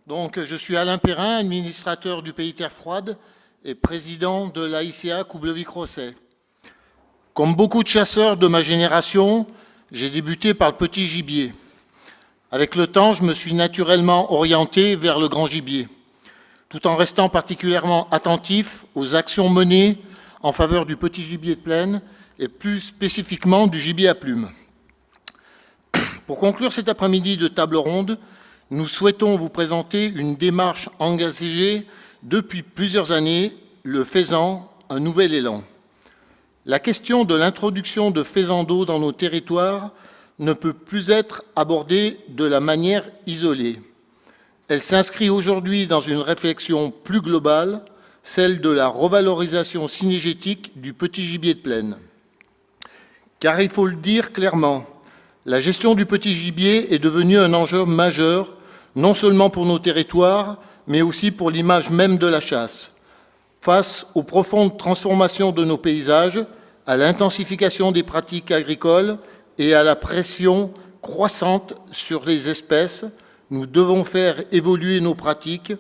Je suis Alain Perrin, administrateur du Pays Terre Froide et président de l'AICA Coublevic-Rosset. Comme beaucoup de chasseurs de ma génération, j'ai débuté par le petit gibier. Avec le temps, je me suis naturellement orienté vers le grand gibier, tout en restant particulièrement attentif aux actions menées en faveur du petit gibier de plaine et plus spécifiquement du gibier à plumes. Pour conclure cet après-midi de table ronde, nous souhaitons vous présenter une démarche engagée depuis plusieurs années, le faisan, un nouvel élan. La question de l'introduction de faisans d'eau dans nos territoires ne peut plus être abordée de la manière isolée. Elle s'inscrit aujourd'hui dans une réflexion plus globale, celle de la revalorisation cynégétique du petit gibier de plaine. Car il faut le dire clairement, la gestion du petit gibier est devenue un enjeu majeur, non seulement pour nos territoires, mais aussi pour l'image même de la chasse. Face aux profondes transformations de nos paysages, à l'intensification des pratiques agricoles et à la pression croissante sur les espèces, nous devons faire évoluer nos pratiques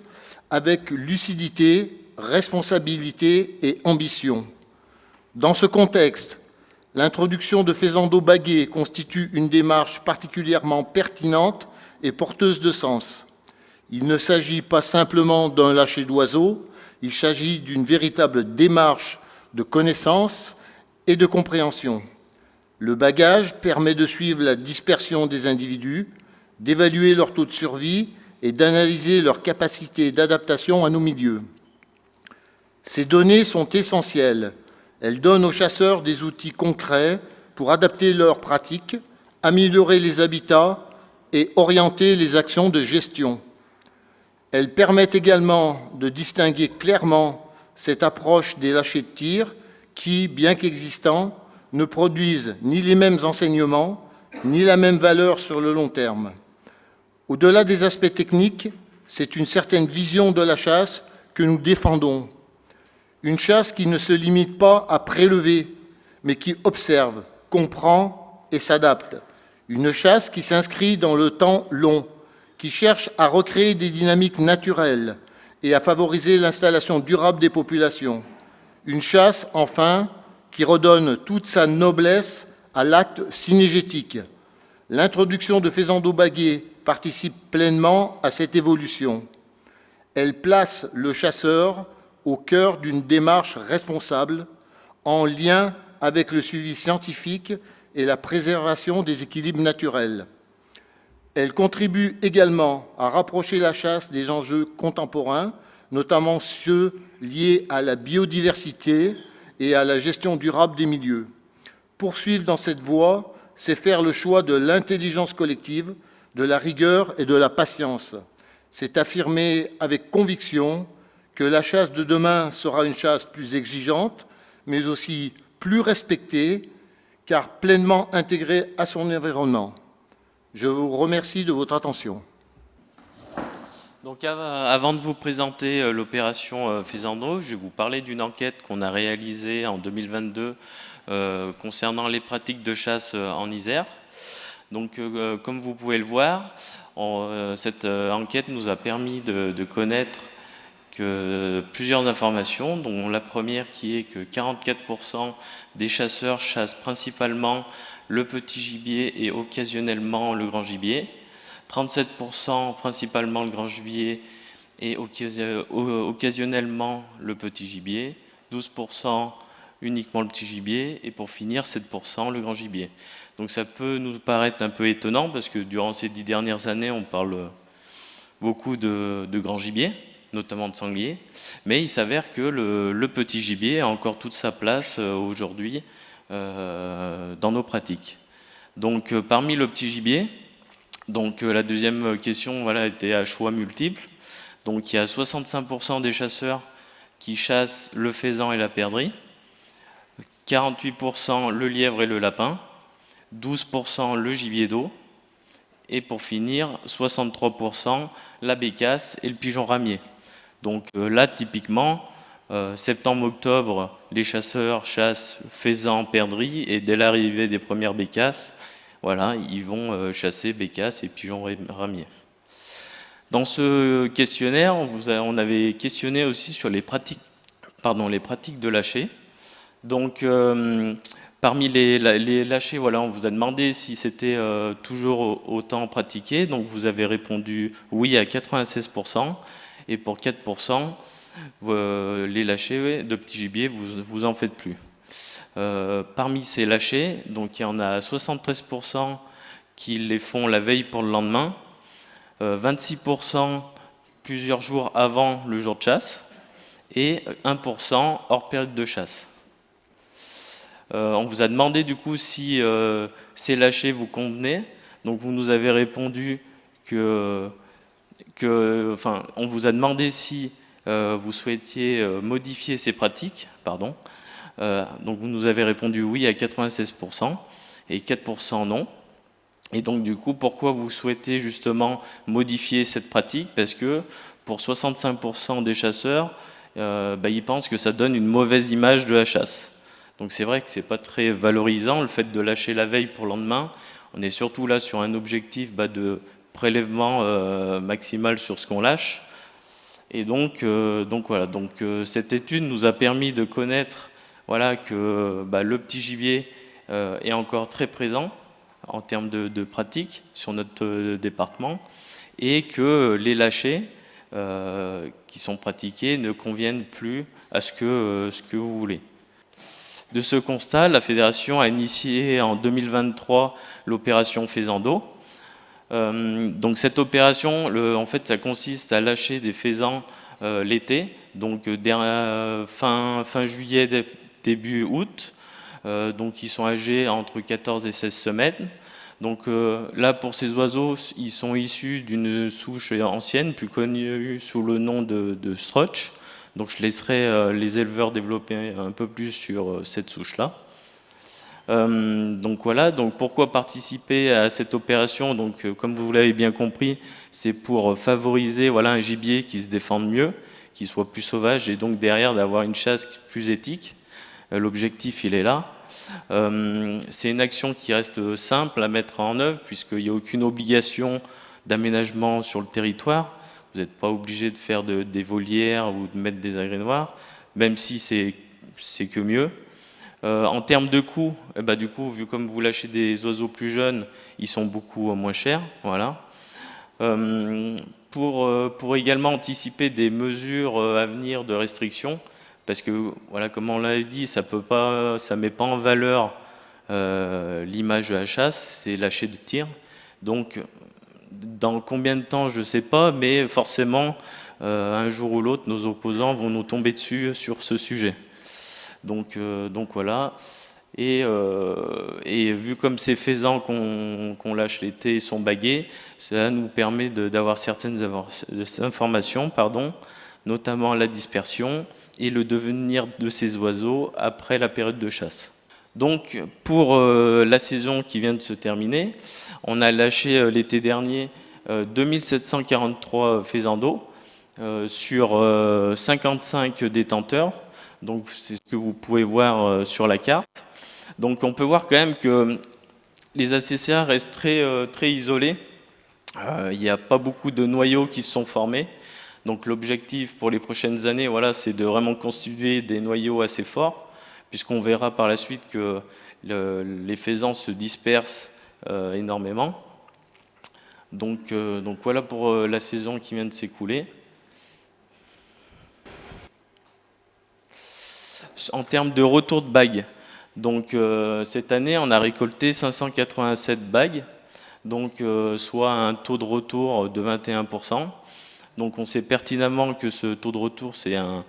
avec lucidité, responsabilité et ambition. Dans ce contexte, l'introduction de faisans d'eau bagués constitue une démarche particulièrement pertinente et porteuse de sens. Il ne s'agit pas simplement d'un lâcher d'oiseaux, il s'agit d'une véritable démarche de connaissance et de compréhension. Le bagage permet de suivre la dispersion des individus, d'évaluer leur taux de survie et d'analyser leur capacité d'adaptation à nos milieux. Ces données sont essentielles. Elles donnent aux chasseurs des outils concrets pour adapter leurs pratiques, améliorer les habitats et orienter les actions de gestion. Elles permettent également de distinguer clairement cette approche des lâchers de tir qui, bien qu'existants, ne produisent ni les mêmes enseignements, ni la même valeur sur le long terme. Au-delà des aspects techniques, c'est une certaine vision de la chasse que nous défendons. Une chasse qui ne se limite pas à prélever, mais qui observe, comprend et s'adapte. Une chasse qui s'inscrit dans le temps long, qui cherche à recréer des dynamiques naturelles et à favoriser l'installation durable des populations. Une chasse, enfin, qui redonne toute sa noblesse à l'acte cynégétique. L'introduction de faisans d'eau bagués participe pleinement à cette évolution. Elle place le chasseur au cœur d'une démarche responsable, en lien avec le suivi scientifique et la préservation des équilibres naturels. Elle contribue également à rapprocher la chasse des enjeux contemporains, notamment ceux liés à la biodiversité et à la gestion durable des milieux. Poursuivre dans cette voie, c'est faire le choix de l'intelligence collective, de la rigueur et de la patience. C'est affirmer avec conviction que la chasse de demain sera une chasse plus exigeante, mais aussi plus respectée, car pleinement intégrée à son environnement. Je vous remercie de votre attention. Donc avant de vous présenter l'opération Faisan d'eau, je vais vous parler d'une enquête qu'on a réalisée en 2022 concernant les pratiques de chasse en Isère. Donc comme vous pouvez le voir, cette enquête nous a permis de connaître plusieurs informations, dont la première qui est que 44% des chasseurs chassent principalement le petit gibier et occasionnellement le grand gibier, 37% principalement le grand gibier et occasionnellement le petit gibier, 12% uniquement le petit gibier et pour finir 7% le grand gibier. Donc ça peut nous paraître un peu étonnant parce que durant ces 10 dernières années on parle beaucoup de grand gibier, notamment de sanglier, mais il s'avère que le petit gibier a encore toute sa place aujourd'hui dans nos pratiques. Donc parmi le petit gibier, la deuxième question était à choix multiple. Donc il y a 65% des chasseurs qui chassent le faisan et la perdrix, 48% le lièvre et le lapin, 12% le gibier d'eau, et pour finir 63% la bécasse et le pigeon ramier. Donc là typiquement, septembre-octobre, les chasseurs chassent faisan, perdrix, et dès l'arrivée des premières bécasses, ils vont chasser bécasses et pigeons ramiers. Dans ce questionnaire, on avait questionné aussi sur les pratiques de lâcher. Donc, parmi les lâchers, voilà, on vous a demandé si c'était toujours autant pratiqué. Donc, vous avez répondu oui à 96%. Et pour 4%, les lâchers de petit gibier, vous en faites plus. Parmi ces lâchers, donc il y en a 73% qui les font la veille pour le lendemain, 26% plusieurs jours avant le jour de chasse et 1% hors période de chasse. On vous a demandé du coup si ces lâchers vous convenaient. Donc vous nous avez répondu on vous a demandé si vous souhaitiez modifier ces pratiques, pardon. Donc vous nous avez répondu oui à 96% et 4% non. Et donc du coup, pourquoi vous souhaitez justement modifier cette pratique? Parce que pour 65% des chasseurs, ils pensent que ça donne une mauvaise image de la chasse. Donc c'est vrai que c'est pas très valorisant le fait de lâcher la veille pour le lendemain. On est surtout là sur un objectif de prélèvement maximal sur ce qu'on lâche. Et donc voilà. Cette étude nous a permis de connaître que le petit gibier est encore très présent en termes de pratique sur notre département et que les lâchers qui sont pratiqués ne conviennent plus à ce que vous voulez. De ce constat, la fédération a initié en 2023 l'opération Faisan d'eau. Donc cette opération, en fait, ça consiste à lâcher des faisans l'été, donc fin juillet, début août. Donc ils sont âgés entre 14 et 16 semaines. Donc là, pour ces oiseaux, ils sont issus d'une souche ancienne, plus connue sous le nom de Strutch. Donc je laisserai les éleveurs développer un peu plus sur cette souche-là. Donc voilà, donc pourquoi participer à cette opération? Donc comme vous l'avez bien compris, c'est pour favoriser un gibier qui se défende mieux, qui soit plus sauvage et donc derrière d'avoir une chasse plus éthique. L'objectif, il est là. C'est une action qui reste simple à mettre en œuvre puisqu'il n'y a aucune obligation d'aménagement sur le territoire. Vous n'êtes pas obligé de faire des volières ou de mettre des agrénoirs, même si c'est que mieux. En termes de coûts, du coup, vu comme vous lâchez des oiseaux plus jeunes, ils sont beaucoup moins chers. Voilà. Pour également anticiper des mesures à venir de restriction, parce que, comme on l'a dit, ça ne met pas en valeur l'image de la chasse, c'est lâcher de tir. Donc, dans combien de temps, je ne sais pas, mais forcément, un jour ou l'autre, nos opposants vont nous tomber dessus sur ce sujet. Donc voilà. Et vu comme ces faisans qu'on lâche l'été sont bagués, cela nous permet d'avoir certaines informations, notamment la dispersion et le devenir de ces oiseaux après la période de chasse. Donc pour la saison qui vient de se terminer, on a lâché l'été dernier 2743 faisans d'eau sur 55 détenteurs. Donc c'est ce que vous pouvez voir sur la carte. Donc on peut voir quand même que les ACCA restent très isolés. Il n'y a pas beaucoup de noyaux qui se sont formés. Donc l'objectif pour les prochaines années, c'est de vraiment constituer des noyaux assez forts, puisqu'on verra par la suite que les faisans se dispersent énormément. Donc voilà pour la saison qui vient de s'écouler. En termes de retour de bagues, donc cette année on a récolté 587 bagues, donc soit un taux de retour de 21%. Donc on sait pertinemment que ce taux de retour c'est un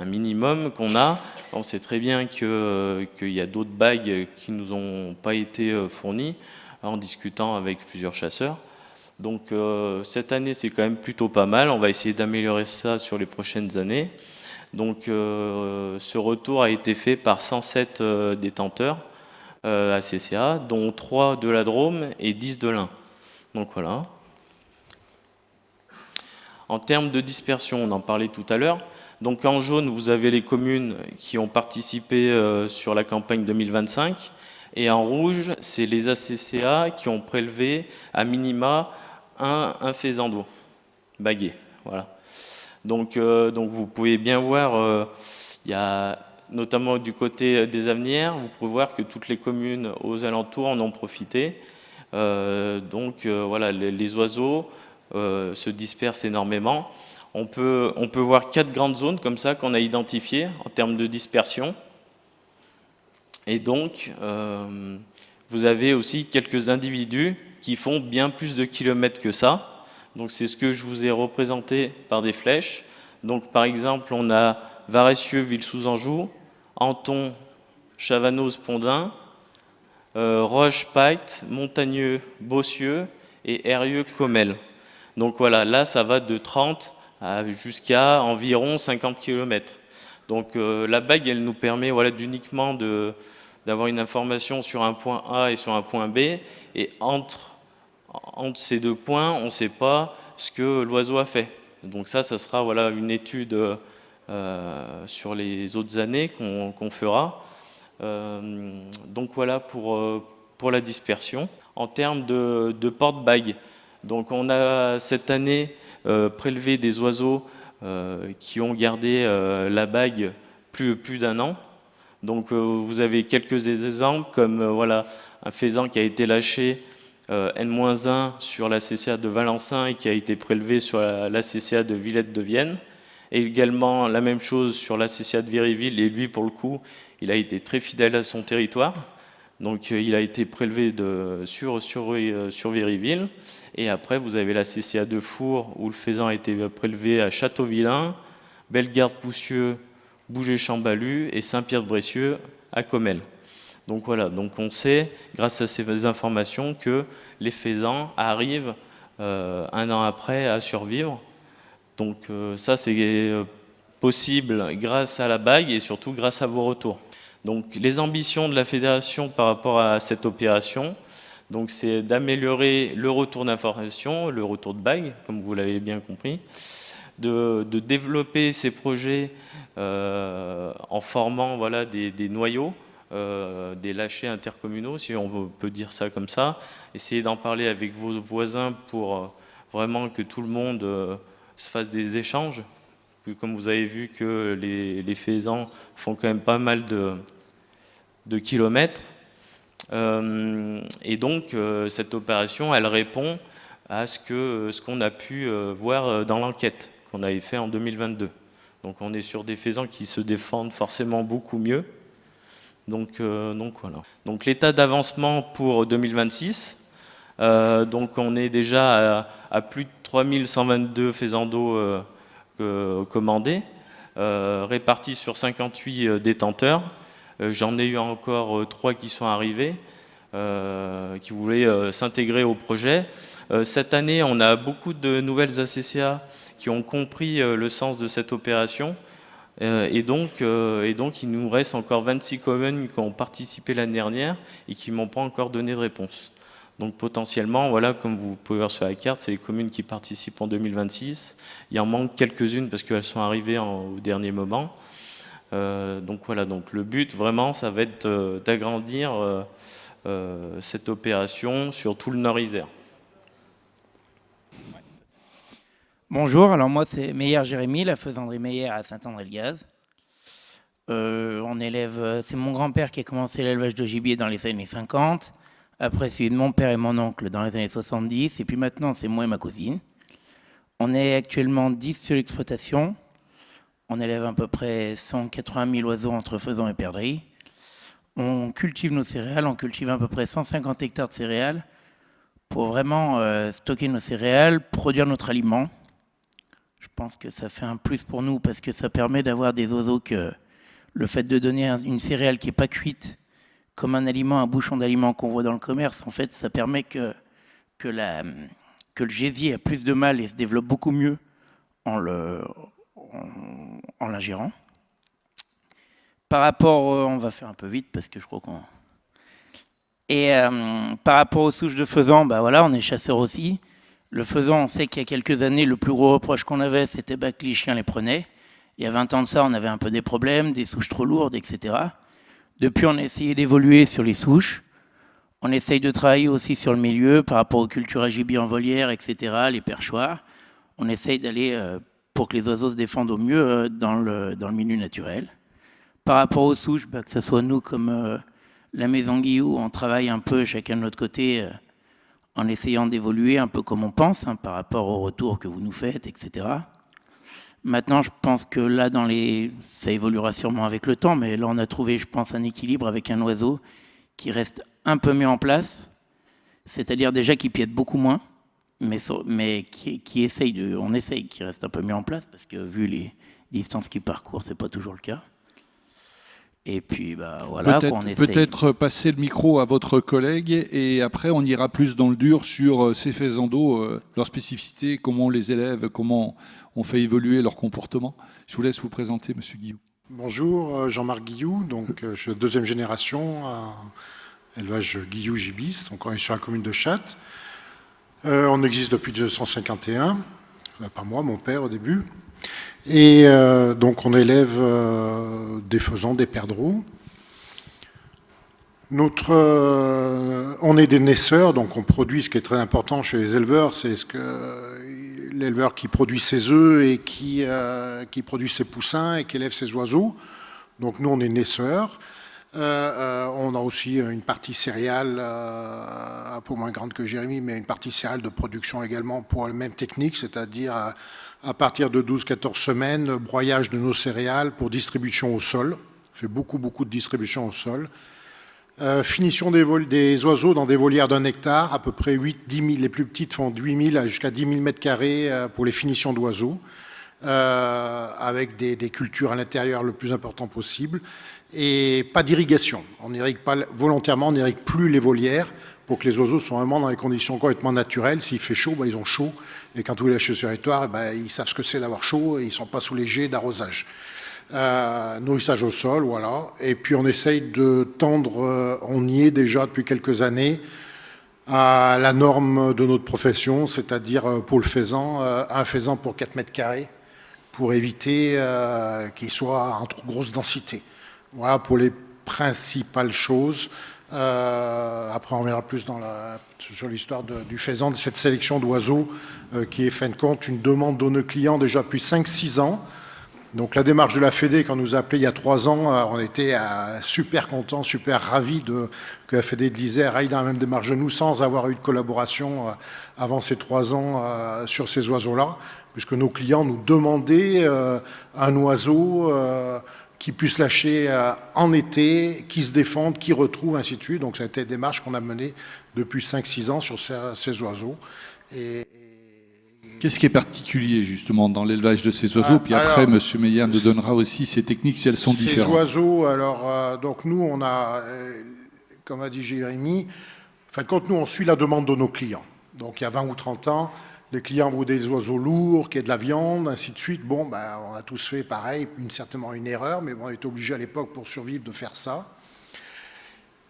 minimum qu'on a. On sait très bien qu'il y a d'autres bagues qui nous ont pas été fournies en discutant avec plusieurs chasseurs. Donc cette année c'est quand même plutôt pas mal. On va essayer d'améliorer ça sur les prochaines années. Donc ce retour a été fait par 107 détenteurs ACCA, dont 3 de la Drôme et 10 de l'Ain. Donc voilà. En termes de dispersion, on en parlait tout à l'heure. Donc en jaune, vous avez les communes qui ont participé sur la campagne 2025. Et en rouge, c'est les ACCA qui ont prélevé à minima un faisan d'eau bagué. Voilà. Donc vous pouvez bien voir, il y a notamment du côté des Avenières, vous pouvez voir que toutes les communes aux alentours en ont profité. Voilà, les oiseaux se dispersent énormément. On peut voir 4 grandes zones comme ça qu'on a identifiées en termes de dispersion. Et donc, vous avez aussi quelques individus qui font bien plus de kilomètres que ça. Donc c'est ce que je vous ai représenté par des flèches. Donc par exemple, on a Varessieux, Ville-sous-Anjou, Anton, Chavanoz, Pondin, Roche, Paite, Montagneux, Bossieux et Hérieux, Comelles. Donc voilà, là ça va de 30 jusqu'à environ 50 km. Donc la bague, elle nous permet voilà, uniquement d'avoir une information sur un point A et sur un point B, et entre ces deux points, on ne sait pas ce que l'oiseau a fait. Donc ça sera voilà, une étude sur les autres années qu'on fera. Donc voilà pour la dispersion. En termes de porte-bague, donc on a cette année prélevé des oiseaux qui ont gardé la bague plus d'un an. Donc vous avez quelques exemples comme voilà, un faisan qui a été lâché N-1 sur la CCA de Valencin et qui a été prélevé sur la CCA de Villette de Vienne. Et également la même chose sur la CCA de Véryville, et lui pour le coup, il a été très fidèle à son territoire. Donc il a été prélevé sur Véryville. Et après vous avez la CCA de Four où le faisan a été prélevé à Châteauvillain, Bellegarde-Poussieux, Bouget-Chambalu et Saint-Pierre-de-Bressieux à Comelles. Donc voilà, donc on sait, grâce à ces informations, que les faisans arrivent un an après à survivre. Donc ça, c'est possible grâce à la bague et surtout grâce à vos retours. Donc les ambitions de la fédération par rapport à cette opération, donc c'est d'améliorer le retour d'information, le retour de bague, comme vous l'avez bien compris, de développer ces projets en formant voilà, des noyaux, des lâchers intercommunaux, si on peut dire ça comme ça. Essayez d'en parler avec vos voisins pour vraiment que tout le monde se fasse des échanges. Puis, comme vous avez vu que les faisans font quand même pas mal de kilomètres. Et donc, cette opération, elle répond à ce qu'on a pu voir dans l'enquête qu'on avait fait en 2022. Donc on est sur des faisans qui se défendent forcément beaucoup mieux. Donc voilà. Donc l'état d'avancement pour 2026, donc on est déjà à plus de 3122 faisans d'eau commandés, répartis sur 58 détenteurs. J'en ai eu encore 3 qui sont arrivés, qui voulaient s'intégrer au projet. Cette année, on a beaucoup de nouvelles ACCA qui ont compris le sens de cette opération. Et donc, il nous reste encore 26 communes qui ont participé l'année dernière et qui ne m'ont pas encore donné de réponse. Donc potentiellement, voilà, comme vous pouvez voir sur la carte, c'est les communes qui participent en 2026. Il en manque quelques-unes parce qu'elles sont arrivées au dernier moment. Donc voilà, donc le but vraiment, ça va être d'agrandir cette opération sur tout le Nord-Isère. Bonjour, alors moi c'est Meyer Jérémy, la faisanderie Meyer à Saint-André-le-Gaz. On élève, c'est mon grand-père qui a commencé l'élevage de gibier dans les années 50, après celui de mon père et mon oncle dans les années 70, et puis maintenant c'est moi et ma cousine. On est actuellement 10 sur l'exploitation, on élève à peu près 180 000 oiseaux entre faisans et perdrix. On cultive nos céréales, on cultive à peu près 150 hectares de céréales pour vraiment stocker nos céréales, produire notre aliment. Je pense que ça fait un plus pour nous parce que ça permet d'avoir des oiseaux que le fait de donner une céréale qui n'est pas cuite comme un aliment, un bouchon d'aliment qu'on voit dans le commerce, en fait, ça permet que le gésier a plus de mal et se développe beaucoup mieux en l'ingérant. Par rapport, on va faire un peu vite parce que je crois qu'on... Et par rapport aux souches de faisans, bah voilà, on est chasseurs aussi. Le faisan, on sait qu'il y a quelques années, le plus gros reproche qu'on avait, c'était que les chiens les prenaient. Il y a 20 ans de ça, on avait un peu des problèmes, des souches trop lourdes, etc. Depuis, on a essayé d'évoluer sur les souches. On essaye de travailler aussi sur le milieu par rapport aux cultures à gibier en volière, etc., les perchoirs. On essaye d'aller pour que les oiseaux se défendent au mieux dans le milieu naturel. Par rapport aux souches, que ce soit nous comme la Maison Guillou, on travaille un peu chacun de notre côté en essayant d'évoluer un peu comme on pense par rapport au retour que vous nous faites, etc. Maintenant, je pense que là, ça évoluera sûrement avec le temps, mais là, on a trouvé, je pense, un équilibre avec un oiseau qui reste un peu mieux en place, c'est-à-dire déjà qui piète beaucoup moins, mais on essaye qu'il reste un peu mieux en place, parce que vu les distances qu'il parcourt, c'est pas toujours le cas. Et puis voilà, on essaye. Peut-être passer le micro à votre collègue et après on ira plus dans le dur sur ces faisans d'eau, leurs spécificités, comment on les élève, comment on fait évoluer leur comportement. Je vous laisse vous présenter, Monsieur Guillou. Bonjour, Jean-Marc Guillou, donc je suis de deuxième génération à élevage Guillou-Gibis, donc on est sur la commune de Chattes. On existe depuis 1951, pas moi, mon père au début. Et donc on élève des faisans, des perdreaux. On est des naisseurs, donc on produit, ce qui est très important chez les éleveurs, c'est l'éleveur qui produit ses œufs et qui produit ses poussins et qui élève ses oiseaux. Donc nous on est naisseurs. On a aussi une partie céréale, un peu moins grande que Jérémy, mais une partie céréale de production également pour la même technique, c'est-à-dire à partir de 12-14 semaines, broyage de nos céréales pour distribution au sol. On fait beaucoup de distribution au sol. Finition des oiseaux dans des volières d'1 hectare, à peu près 8-10 000, les plus petites font de 8 000 jusqu'à 10 000 mètres carrés pour les finitions d'oiseaux, avec des cultures à l'intérieur le plus important possible. Et pas d'irrigation. On n'irrigue pas volontairement, on n'irrigue plus les volières pour que les oiseaux soient vraiment dans des conditions complètement naturelles. S'il fait chaud, ils ont chaud. Et quand vous les lâchez sur le territoire, ils savent ce que c'est d'avoir chaud et ils ne sont pas sous les jets d'arrosage. Nourrissage au sol, voilà. Et puis on essaye de tendre, on y est déjà depuis quelques années, à la norme de notre profession, c'est-à-dire pour le faisan, un faisan pour 4 mètres carrés, pour éviter qu'il soit en trop grosse densité. Voilà pour les principales choses. Après, on verra plus sur l'histoire du faisan, de cette sélection d'oiseaux qui est, fin de compte, une demande de nos clients déjà depuis 5-6 ans. Donc la démarche de la Fédé, quand on nous a appelé il y a 3 ans, on était super contents, super ravis que la Fédé de l'Isère aille dans la même démarche de nous sans avoir eu de collaboration avant ces 3 ans sur ces oiseaux-là, puisque nos clients nous demandaient un oiseau qui puisse lâcher en été, qui se défende, qui retrouve, ainsi de suite. Donc ça a été une démarche qu'on a menée depuis 5-6 ans sur ces oiseaux. Qu'est-ce qui est particulier justement dans l'élevage de ces oiseaux? Puis après, M. Meyer nous donnera aussi ces techniques si elles sont différentes. Ces oiseaux, donc nous, on a, comme a dit Jérémy, en fin de compte, nous, on suit la demande de nos clients. Donc il y a 20 ou 30 ans, les clients voulaient des oiseaux lourds, qui aient de la viande, ainsi de suite. Bon, on a tous fait pareil, certainement une erreur, mais on était obligé à l'époque, pour survivre, de faire ça.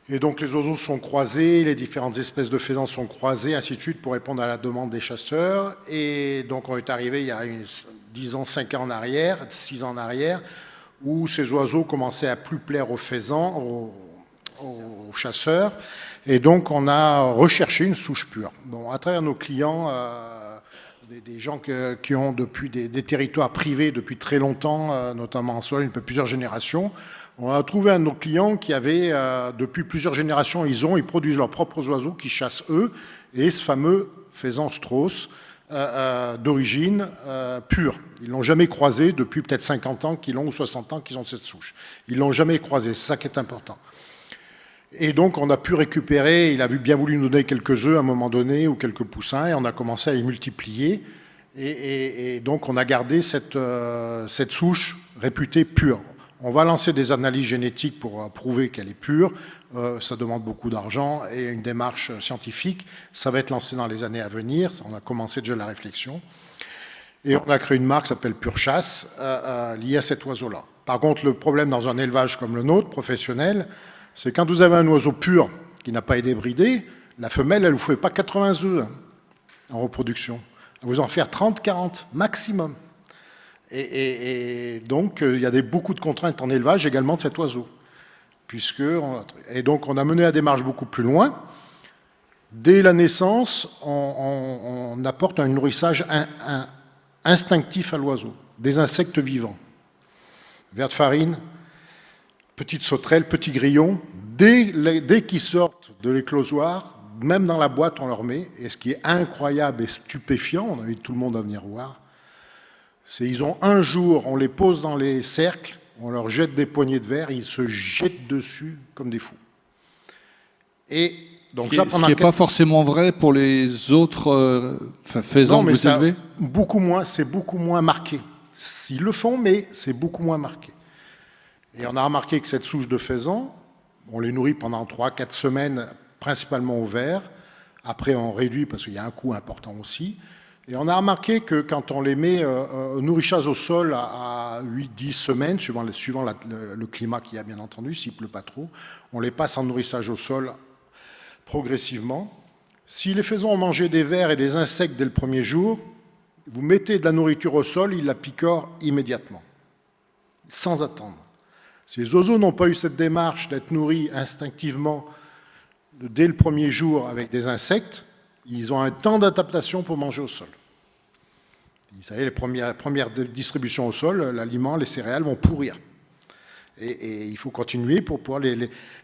Et donc les oiseaux sont croisés, les différentes espèces de faisans sont croisées, ainsi de suite, pour répondre à la demande des chasseurs. Et donc on est arrivé il y a 10 ans, 5 ans en arrière, 6 ans en arrière, où ces oiseaux commençaient à plus plaire aux faisans, aux chasseurs. Et donc on a recherché une souche pure. Bon, à travers nos clients, des gens qui ont depuis des territoires privés depuis très longtemps, notamment en Sologne, depuis plusieurs générations, on a trouvé un de nos clients qui avait, depuis plusieurs générations, ils produisent leurs propres oiseaux qu'ils chassent eux, et ce fameux faisan Strauss, d'origine pure. Ils ne l'ont jamais croisé depuis peut-être 50 ans qu'ils l'ont, ou 60 ans qu'ils ont cette souche. Ils ne l'ont jamais croisé, c'est ça qui est important. Et donc on a pu récupérer, il a bien voulu nous donner quelques œufs à un moment donné, ou quelques poussins, et on a commencé à les multiplier. Et donc on a gardé cette souche réputée pure. On va lancer des analyses génétiques pour prouver qu'elle est pure. Ça demande beaucoup d'argent et une démarche scientifique. Ça va être lancé dans les années à venir. On a commencé déjà la réflexion. Et on a créé une marque qui s'appelle Pure Chasse, liée à cet oiseau-là. Par contre, le problème dans un élevage comme le nôtre, professionnel, c'est quand vous avez un oiseau pur qui n'a pas été bridé, la femelle, elle ne vous fait pas 80 œufs en reproduction. Elle vous en fait 30-40 maximum. Et donc, il y a beaucoup de contraintes en élevage également de cet oiseau. Et donc on a mené la démarche beaucoup plus loin. Dès la naissance, on apporte un nourrissage instinctif à l'oiseau, des insectes vivants. Vers de farine, petite sauterelle, petit grillon. Dès qu'ils sortent de l'éclosoir, même dans la boîte, on leur met. Et ce qui est incroyable et stupéfiant, on invite tout le monde à venir voir, c'est ils ont un jour, on les pose dans les cercles, on leur jette des poignées de verre, ils se jettent dessus comme des fous. Et donc ce qui n'est pas forcément vrai pour les autres faisans que vous élevez. C'est beaucoup moins marqué. Ils le font, mais c'est beaucoup moins marqué. Et on a remarqué que cette souche de faisans, on les nourrit pendant 3-4 semaines, principalement au verre. Après, on réduit parce qu'il y a un coût important aussi. Et on a remarqué que quand on les met au nourrissage au sol à 8-10 semaines, suivant le climat qu'il y a bien entendu, s'il ne pleut pas trop, on les passe en nourrissage au sol progressivement. Si les faisans ont mangé des vers et des insectes dès le premier jour, vous mettez de la nourriture au sol, ils la picorent immédiatement, sans attendre. Si les oiseaux n'ont pas eu cette démarche d'être nourris instinctivement dès le premier jour avec des insectes, ils ont un temps d'adaptation pour manger au sol. Vous savez, les premières distributions au sol, l'aliment, les céréales vont pourrir. Et il faut continuer pour pouvoir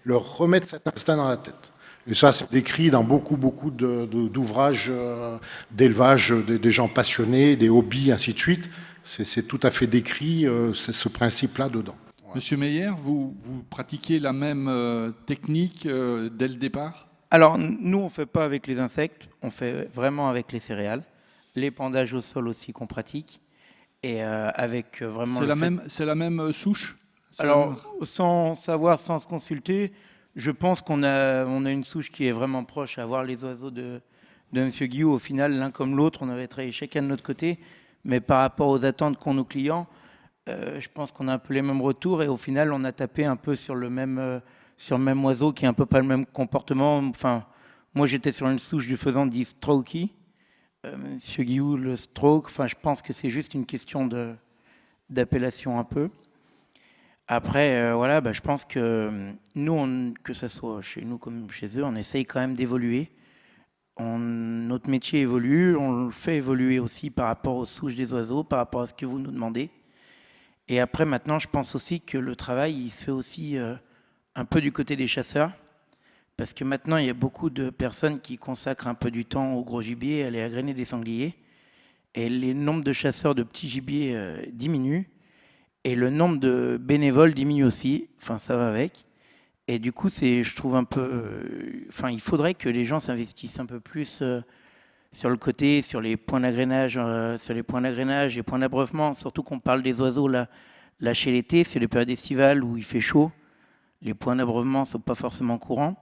leur remettre cet instinct dans la tête. Et ça, c'est décrit dans beaucoup d'ouvrages d'élevage, des gens passionnés, des hobbies, ainsi de suite. C'est tout à fait décrit, c'est ce principe-là dedans. Ouais. Monsieur Meyer, vous pratiquez la même technique dès le départ ? Alors, nous, on ne fait pas avec les insectes, on fait vraiment avec les céréales. L'épandage au sol aussi qu'on pratique. Et avec vraiment... C'est la même souche ? Alors, sans savoir, sans se consulter, je pense qu'on a une souche qui est vraiment proche à voir les oiseaux de M. Guillou. Au final, l'un comme l'autre, on avait travaillé chacun de notre côté. Mais par rapport aux attentes qu'ont nos clients, je pense qu'on a un peu les mêmes retours. Et au final, on a tapé un peu sur le même oiseau qui a un peu pas le même comportement. Enfin, moi, j'étais sur une souche du faisan dit strokey. M. Guillou, le stroke. Enfin, je pense que c'est juste une question d'appellation un peu. Après, voilà, je pense que nous, que ce soit chez nous comme chez eux, on essaye quand même d'évoluer. Notre métier évolue, on le fait évoluer aussi par rapport aux souches des oiseaux, par rapport à ce que vous nous demandez. Et après, maintenant, je pense aussi que le travail, il se fait aussi un peu du côté des chasseurs. Parce que maintenant, il y a beaucoup de personnes qui consacrent un peu du temps au gros gibier, à aller agréner des sangliers. Et les nombres de chasseurs de petits gibiers diminuent. Et le nombre de bénévoles diminue aussi, enfin ça va avec. Et du coup, je trouve un peu... il faudrait que les gens s'investissent un peu plus sur le côté, sur les points d'agrénage, les points d'abreuvement. Surtout qu'on parle des oiseaux là chez l'été, c'est les périodes estivales où il fait chaud. Les points d'abreuvement ne sont pas forcément courants.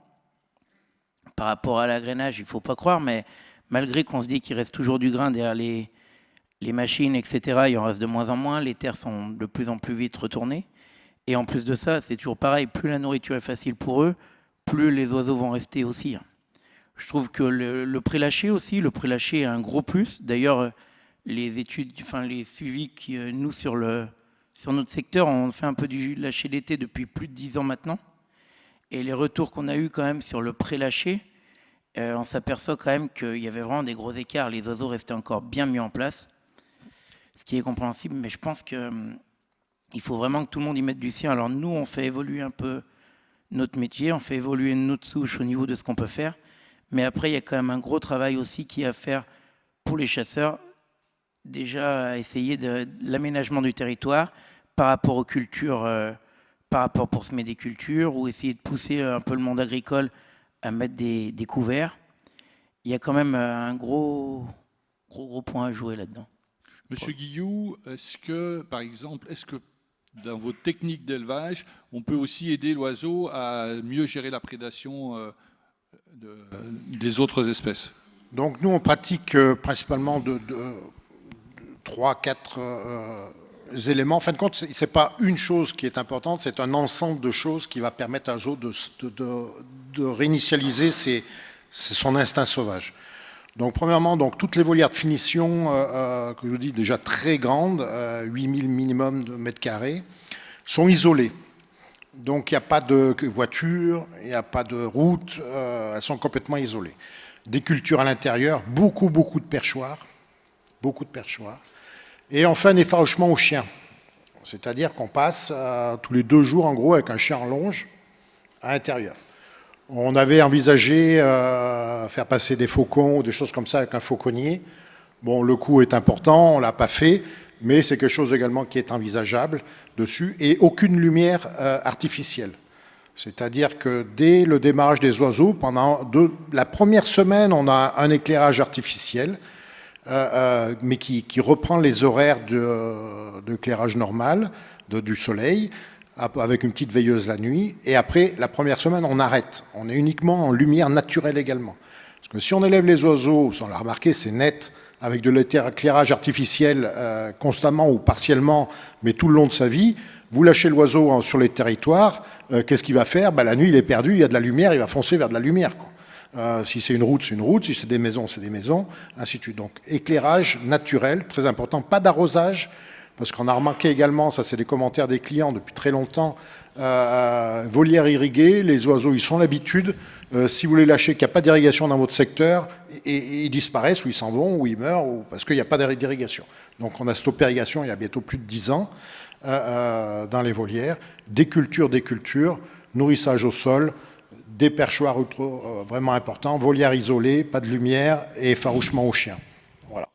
Par rapport à l'agrénage, il ne faut pas croire, mais malgré qu'on se dit qu'il reste toujours du grain derrière les machines, etc., il en reste de moins en moins. Les terres sont de plus en plus vite retournées. Et en plus de ça, c'est toujours pareil. Plus la nourriture est facile pour eux, plus les oiseaux vont rester aussi. Je trouve que le prélâché aussi, le prélâché a un gros plus. D'ailleurs, les études, les suivis nous, sur notre secteur, on fait un peu du lâcher d'été depuis plus de 10 ans maintenant. Et les retours qu'on a eus quand même sur le prélâché, on s'aperçoit quand même qu'il y avait vraiment des gros écarts. Les oiseaux restaient encore bien mis en place. Ce qui est compréhensible, mais je pense qu'il faut vraiment que tout le monde y mette du sien. Alors nous, on fait évoluer un peu notre métier, on fait évoluer notre souche au niveau de ce qu'on peut faire, mais après, il y a quand même un gros travail aussi qui est à faire pour les chasseurs, déjà à essayer de l'aménagement du territoire par rapport aux cultures, par rapport pour semer des cultures, ou essayer de pousser un peu le monde agricole à mettre des couverts. Il y a quand même un gros point à jouer là-dedans. Monsieur Guillou, est-ce que dans vos techniques d'élevage, on peut aussi aider l'oiseau à mieux gérer la prédation des autres espèces ? Donc nous, on pratique principalement de 3-4 éléments. En fin de compte, ce n'est pas une chose qui est importante, c'est un ensemble de choses qui va permettre à l'oiseau de réinitialiser son instinct sauvage. Donc, premièrement, toutes les volières de finition, que je vous dis déjà très grandes, 8000 minimum de mètres carrés, sont isolées. Donc il n'y a pas de voiture, il n'y a pas de route, elles sont complètement isolées. Des cultures à l'intérieur, beaucoup de perchoirs, Et enfin, un effarouchement aux chiens. C'est-à-dire qu'on passe tous les 2 jours, en gros, avec un chien en longe à l'intérieur. On avait envisagé faire passer des faucons ou des choses comme ça avec un fauconnier. Bon, le coût est important, on ne l'a pas fait, mais c'est quelque chose également qui est envisageable dessus. Et aucune lumière artificielle. C'est-à-dire que dès le démarrage des oiseaux, pendant la première semaine, on a un éclairage artificiel, mais qui reprend les horaires d'éclairage normal du soleil, avec une petite veilleuse la nuit. Et après, la première semaine, on arrête. On est uniquement en lumière naturelle également. Parce que si on élève les oiseaux, on l'a remarqué, c'est net, avec de l'éclairage artificiel constamment ou partiellement, mais tout le long de sa vie, vous lâchez l'oiseau sur les territoires, qu'est-ce qu'il va faire? La nuit, il est perdu, il y a de la lumière, il va foncer vers de la lumière, quoi. Si c'est une route, c'est une route. Si c'est des maisons, c'est des maisons, ainsi de suite. Donc, éclairage naturel, très important. Pas d'arrosage, parce qu'on a remarqué également, ça c'est des commentaires des clients depuis très longtemps, volière irriguée, les oiseaux, ils sont l'habitude. Si vous les lâchez qu'il n'y a pas d'irrigation dans votre secteur, ils disparaissent, ou ils s'en vont, ou ils meurent, parce qu'il n'y a pas d'irrigation. Donc, on a stoppé l'irrigation il y a bientôt plus de 10 ans dans les volières. Des cultures, nourrissage au sol, des perchoirs vraiment importants, volières isolées, pas de lumière et effarouchement aux chiens. Voilà.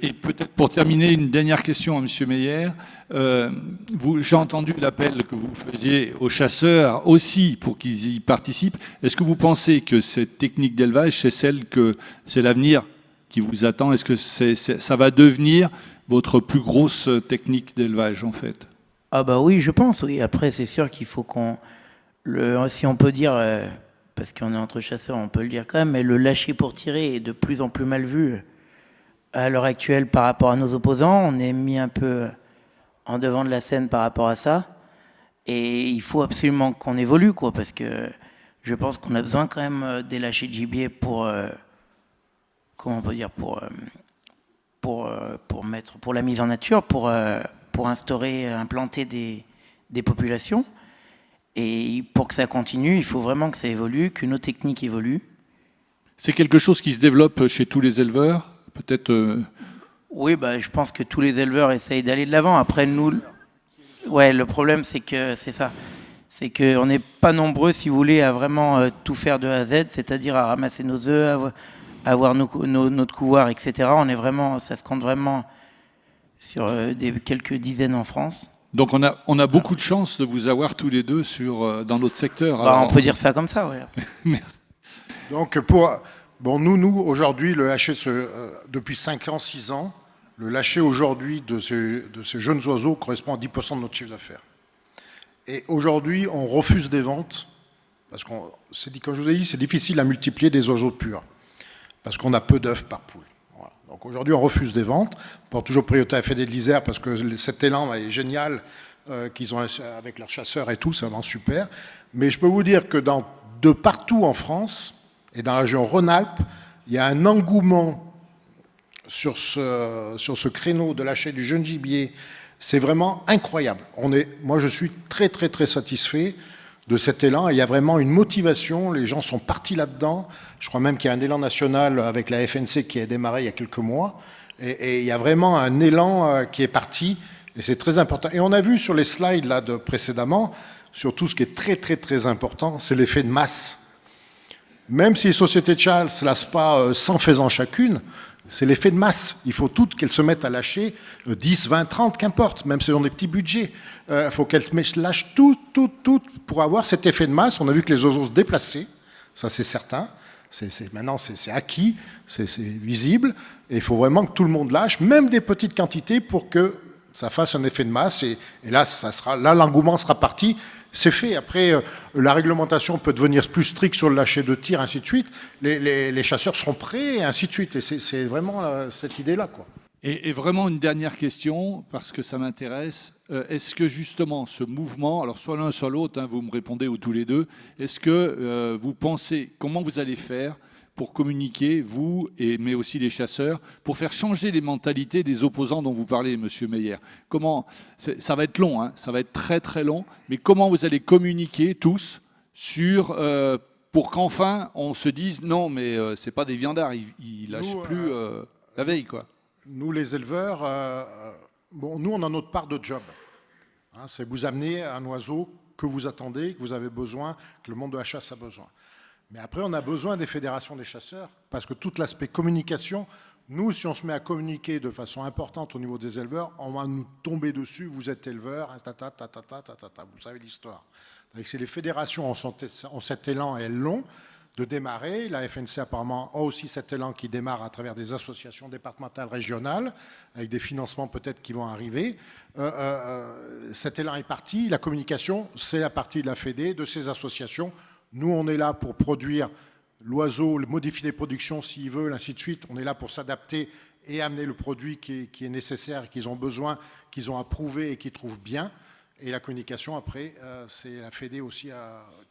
Et peut-être pour terminer, une dernière question à M. Meyer. J'ai entendu l'appel que vous faisiez aux chasseurs aussi pour qu'ils y participent. Est-ce que vous pensez que cette technique d'élevage, c'est l'avenir qui vous attend? Est-ce que ça va devenir votre plus grosse technique d'élevage, en fait? Ah bah oui, je pense, oui. Après, c'est sûr qu'il faut si on peut dire, parce qu'on est entre chasseurs, on peut le dire quand même, mais le lâcher pour tirer est de plus en plus mal vu à l'heure actuelle par rapport à nos opposants. On est mis un peu en devant de la scène par rapport à ça. Et il faut absolument qu'on évolue, quoi, parce que je pense qu'on a besoin quand même des lâchers de gibier pour, comment on peut dire, pour la mise en nature, pour implanter des populations. Et pour que ça continue, il faut vraiment que ça évolue, que nos techniques évoluent. C'est quelque chose qui se développe chez tous les éleveurs, peut-être Oui, je pense que tous les éleveurs essayent d'aller de l'avant. Après, nous, ouais, le problème, c'est que c'est ça. C'est qu'on n'est pas nombreux, si vous voulez, à vraiment tout faire de A à Z, c'est-à-dire à ramasser nos œufs, à avoir notre couvoir, etc. Ça se compte vraiment sur quelques dizaines en France. Donc on a beaucoup de chance de vous avoir tous les deux dans notre secteur. On peut dire ça comme ça, oui. Merci. Donc nous aujourd'hui, le lâcher depuis 5 ans, 6 ans, le lâcher aujourd'hui de ces jeunes oiseaux correspond à 10% de notre chiffre d'affaires. Et aujourd'hui, on refuse des ventes, parce comme je vous ai dit, c'est difficile à multiplier des oiseaux purs, parce qu'on a peu d'œufs par poule. Voilà. Donc aujourd'hui, on refuse des ventes. On porte toujours priorité à la Fédé de l'Isère, parce que cet élan est génial qu'ils ont avec leurs chasseurs et tout, c'est vraiment super. Mais je peux vous dire que de partout en France, et dans la région Rhône-Alpes, il y a un engouement sur ce créneau de lâcher du jeune gibier. C'est vraiment incroyable. Moi, je suis très, très, très satisfait de cet élan. Il y a vraiment une motivation. Les gens sont partis là-dedans. Je crois même qu'il y a un élan national avec la FNC qui a démarré il y a quelques mois. Et il y a vraiment un élan qui est parti. Et c'est très important. Et on a vu sur les slides là, précédemment, sur tout ce qui est très, très, très important, c'est l'effet de masse. Même si les sociétés de chasse ne se lassent pas 100 faisans chacune, c'est l'effet de masse. Il faut toutes qu'elles se mettent à lâcher 10, 20, 30, qu'importe, même selon des petits budgets. Il faut qu'elles lâchent toutes pour avoir cet effet de masse. On a vu que les oiseaux se déplaçaient, ça c'est certain. Maintenant, c'est acquis, c'est visible. Et il faut vraiment que tout le monde lâche, même des petites quantités, pour que ça fasse un effet de masse. Et là, l'engouement sera parti. C'est fait. Après, la réglementation peut devenir plus stricte sur le lâcher de tir, ainsi de suite. Les chasseurs seront prêts, et ainsi de suite. Et c'est vraiment cette idée-là, quoi. Et vraiment une dernière question, parce que ça m'intéresse. Est-ce que justement ce mouvement, alors soit l'un soit l'autre, vous me répondez ou tous les deux, est-ce que vous pensez, comment vous allez faire pour communiquer, vous, mais aussi les chasseurs, pour faire changer les mentalités des opposants dont vous parlez, Monsieur Meyer? Comment, ça va être long, hein, ça va être très très long, mais comment vous allez communiquer tous sur, pour qu'enfin on se dise non, mais c'est pas des viandards, ils lâchent plus la veille, quoi. Nous, les éleveurs, nous, on a notre part de job. Hein, c'est vous amener un oiseau que vous attendez, que vous avez besoin, que le monde de la chasse a besoin. Mais après, on a besoin des fédérations des chasseurs, parce que tout l'aspect communication, nous, si on se met à communiquer de façon importante au niveau des éleveurs, on va nous tomber dessus, vous êtes éleveur, vous savez l'histoire. C'est les fédérations ont cet élan, et elles l'ont, de démarrer. La FNC apparemment a aussi cet élan qui démarre à travers des associations départementales, régionales, avec des financements peut-être qui vont arriver. Cet élan est parti, la communication, c'est la partie de la Fédé, de ces associations. Nous, on est là pour produire l'oiseau, modifier les productions s'ils veulent, ainsi de suite. On est là pour s'adapter et amener le produit qui est nécessaire, qu'ils ont besoin, qu'ils ont approuvé et qu'ils trouvent bien. Et la communication, après, c'est la Fédé aussi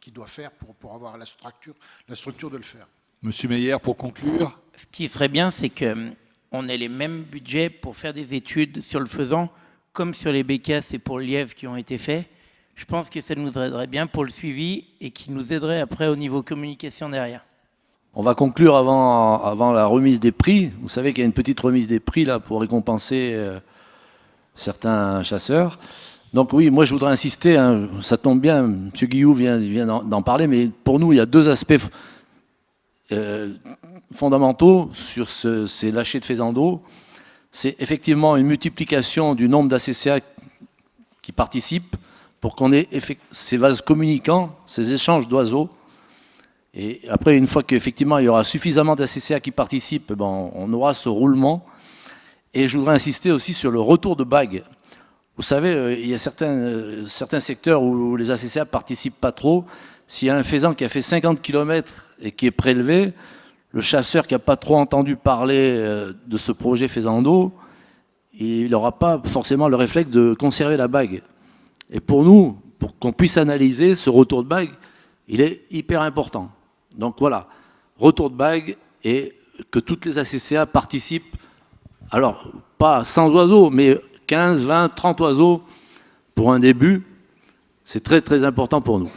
qui doit faire pour avoir la structure de le faire. Monsieur Meyer, pour conclure. Ce qui serait bien, c'est qu'on ait les mêmes budgets pour faire des études sur le faisan, comme sur les bécasses et pour le lièvre qui ont été faits. Je pense que ça nous aiderait bien pour le suivi et qui nous aiderait après au niveau communication derrière. On va conclure avant la remise des prix. Vous savez qu'il y a une petite remise des prix là pour récompenser certains chasseurs. Donc oui, moi je voudrais insister, hein, ça tombe bien, M. Guillou vient d'en parler, mais pour nous il y a deux aspects fondamentaux sur ces lâchers de faisans d'eau. C'est effectivement une multiplication du nombre d'ACCA qui participent pour qu'on ait ces vases communicants, ces échanges d'oiseaux. Et après, une fois qu'effectivement il y aura suffisamment d'ACCA qui participent, on aura ce roulement. Et je voudrais insister aussi sur le retour de bagues. Vous savez, il y a certains secteurs où les ACCA ne participent pas trop. S'il y a un faisan qui a fait 50 km et qui est prélevé, le chasseur qui n'a pas trop entendu parler de ce projet faisan d'eau, il n'aura pas forcément le réflexe de conserver la bague. Et pour nous, pour qu'on puisse analyser ce retour de bague, il est hyper important. Donc voilà, retour de bague et que toutes les ACCA participent, alors pas 100 oiseaux, mais 15, 20, 30 oiseaux pour un début, c'est très très important pour nous.